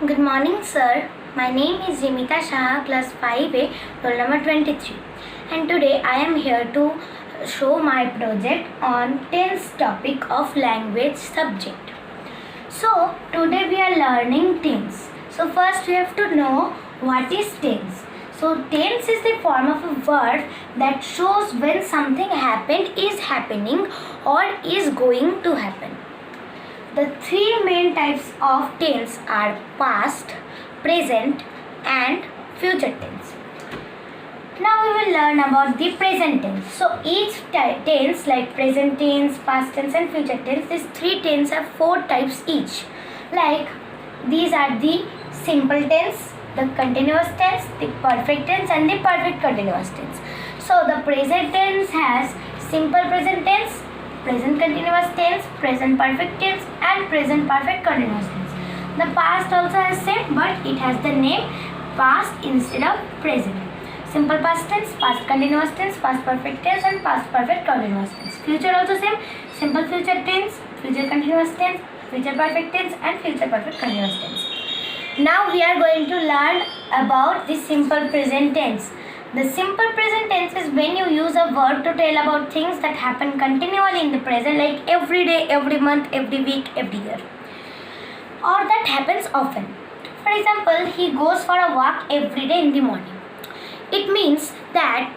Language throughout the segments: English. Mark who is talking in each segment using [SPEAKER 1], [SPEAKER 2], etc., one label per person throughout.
[SPEAKER 1] Good morning, sir. My name is Jimita Shah, class 5A, roll number 23. And today I am here to show my project on tense topic of language subject. So, today we are learning tense. So, first we have to know what is tense. So, tense is the form of a verb that shows when something happened, is happening, or is going to happen. The three main types of tense are past, present, and future tense. Now we will learn about the present tense. So each tense, like present tense, past tense, and future tense, these three tense have four types each. Like these are the simple tense, the continuous tense, the perfect tense, and the perfect continuous tense. So the present tense has simple present tense, present continuous tense, present perfect tense, and present perfect continuous tense. The past also has same, but it has the name past instead of present. Simple past tense, past continuous tense, past perfect tense, and past perfect continuous tense. Future also same, simple future tense, future continuous tense, future perfect tense, and future perfect continuous tense. Now we are going to learn about the simple present tense. The simple present tense is when you use a word to tell about things that happen continually in the present, like every day, every month, every week, every year, or that happens often. For example, he goes for a walk every day in the morning. It means that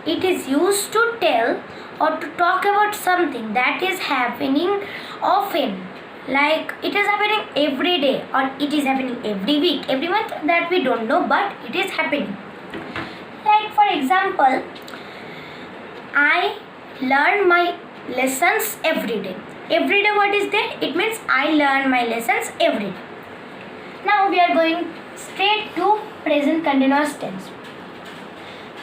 [SPEAKER 1] it is used to tell or to talk about something that is happening often, like it is happening every day or it is happening every week, every month, that we don't know, but it is happening. Like for example, I learn my lessons every day. Every day what is there? It means I learn my lessons every day. Now we are going straight to present continuous tense.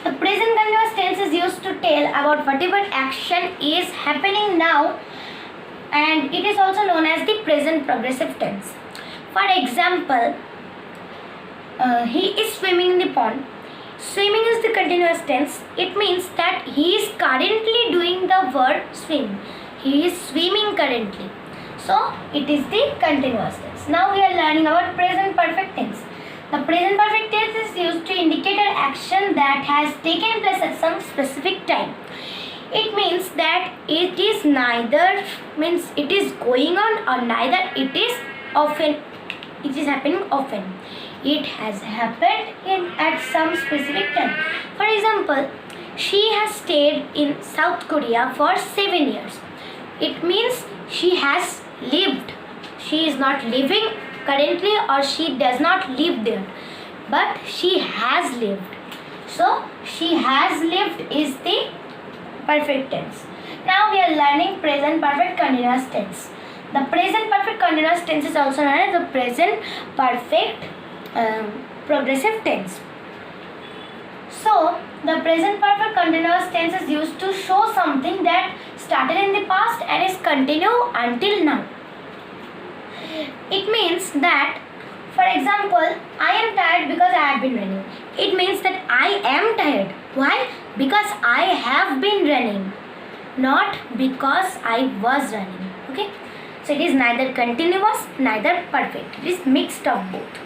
[SPEAKER 1] The present continuous tense is used to tell about whatever action is happening now, and it is also known as the present progressive tense. For example, he is swimming in the pond. Swimming is the continuous tense. It means that he is currently doing the verb swim. He is swimming currently. So it is the continuous tense. Now we are learning about present perfect tense. The present perfect tense is used to indicate an action that has taken place at some specific time. It means that it is neither, means it is going on, or neither it is often, it is happening often. It has happened at some specific time. For example, she has stayed in South Korea for 7 years. It means she has lived. She is not living currently, or she does not live there, but she has lived. So she has lived is the perfect tense. Now we are learning present perfect continuous tense. The present perfect continuous tense is also known as the present perfect progressive tense. So the present perfect continuous tense is used to show something that started in the past and is continued until now. It means that, for example, I am tired because I have been running. It means that I am tired. Why? Because I have been running, not because I was running. Okay? So it is neither continuous, neither perfect. It is mixed of both.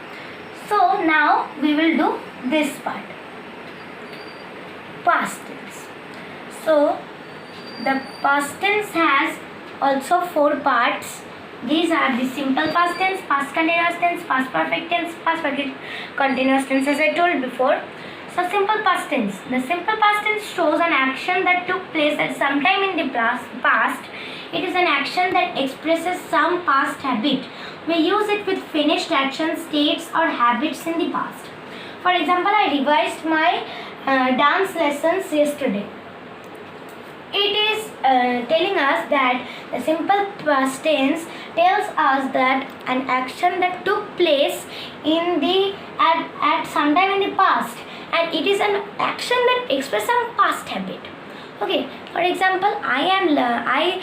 [SPEAKER 1] So now we will do this part. Past tense. So the past tense has also four parts. These are the simple past tense, past continuous tense, past perfect tense, past perfect continuous tense, as I told before. So simple past tense. The simple past tense shows an action that took place at some time in the past. It is an action that expresses some past habit. We use it with finished action, states, or habits in the past. For example, I revised my dance lessons yesterday. It is telling us that the simple past tense tells us that an action that took place in the at some time in the past, and it is an action that expresses some past habit. Okay, for example, I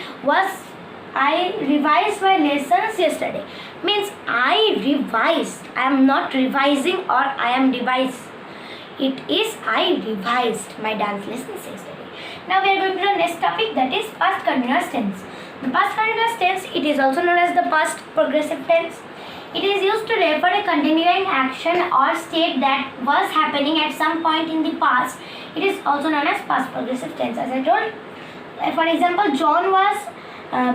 [SPEAKER 1] revised my lessons yesterday. Means I revised. I am not revising, or I am revised. It is I revised my dance lessons yesterday. Now we are going to the next topic, that is past continuous tense. The past continuous tense, it is also known as the past progressive tense. It is used to refer a continuing action or state that was happening at some point in the past. It is also known as past progressive tense, as I told. For example, John was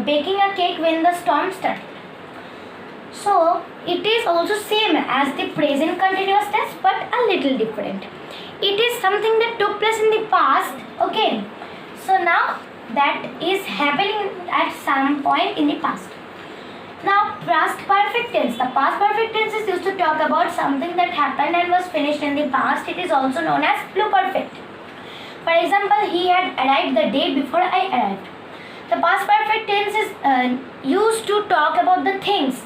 [SPEAKER 1] baking a cake when the storm started. So it is also same as the present continuous tense, but a little different. It is something that took place in the past. Okay, so now that is happening at some point in the past. Now, past perfect tense. The past perfect tense is used to talk about something that happened and was finished in the past. It is also known as pluperfect. For example, he had arrived the day before I arrived. The past perfect tense is used to talk about the things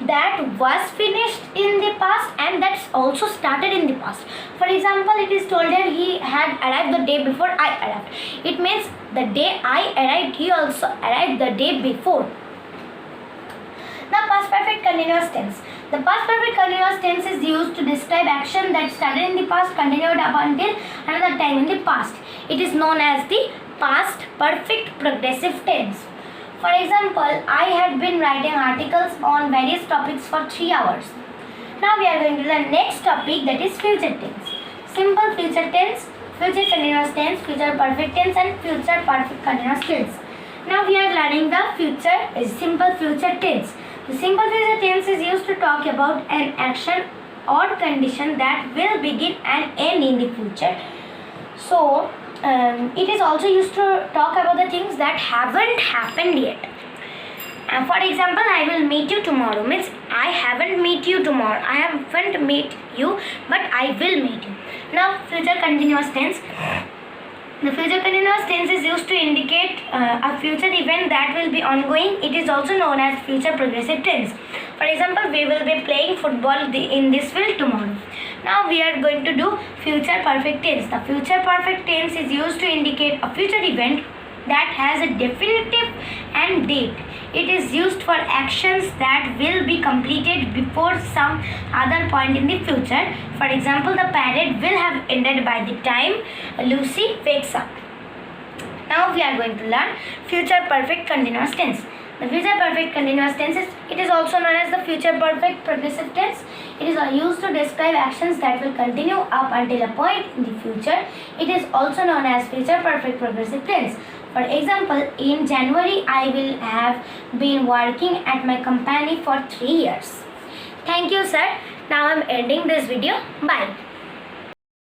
[SPEAKER 1] that was finished in the past and that's also started in the past. For example, it is told that he had arrived the day before I arrived. It means the day I arrived, he also arrived the day before. Now, past perfect continuous tense. The past perfect continuous tense is used to describe action that started in the past, continued up until another time in the past. It is known as the past perfect progressive tense. For example, I had been writing articles on various topics for 3 hours. Now we are going to the next topic, that is future tense. Simple future tense, future continuous tense, future perfect tense and future perfect continuous tense. Now we are learning the simple future tense. The simple future tense is used to talk about an action or condition that will begin and end in the future. So it is also used to talk about the things that haven't happened yet. For example, I will meet you tomorrow means I haven't meet you tomorrow. I haven't meet you, but I will meet you. Now, future continuous tense. The future continuous tense is used to indicate a future event that will be ongoing. It is also known as future progressive tense. For example, we will be playing football in this field tomorrow. Now we are going to do future perfect tense. The future perfect tense is used to indicate a future event that has a definitive end date. It is used for actions that will be completed before some other point in the future. For example, the parade will have ended by the time Lucy wakes up. Now we are going to learn future perfect continuous tense. The future perfect continuous tense is also known as the future perfect progressive tense. It is used to describe actions that will continue up until a point in the future. It is also known as future perfect progressive tense. For example, in January, I will have been working at my company for 3 years. Thank you, sir. Now I am ending this video. Bye.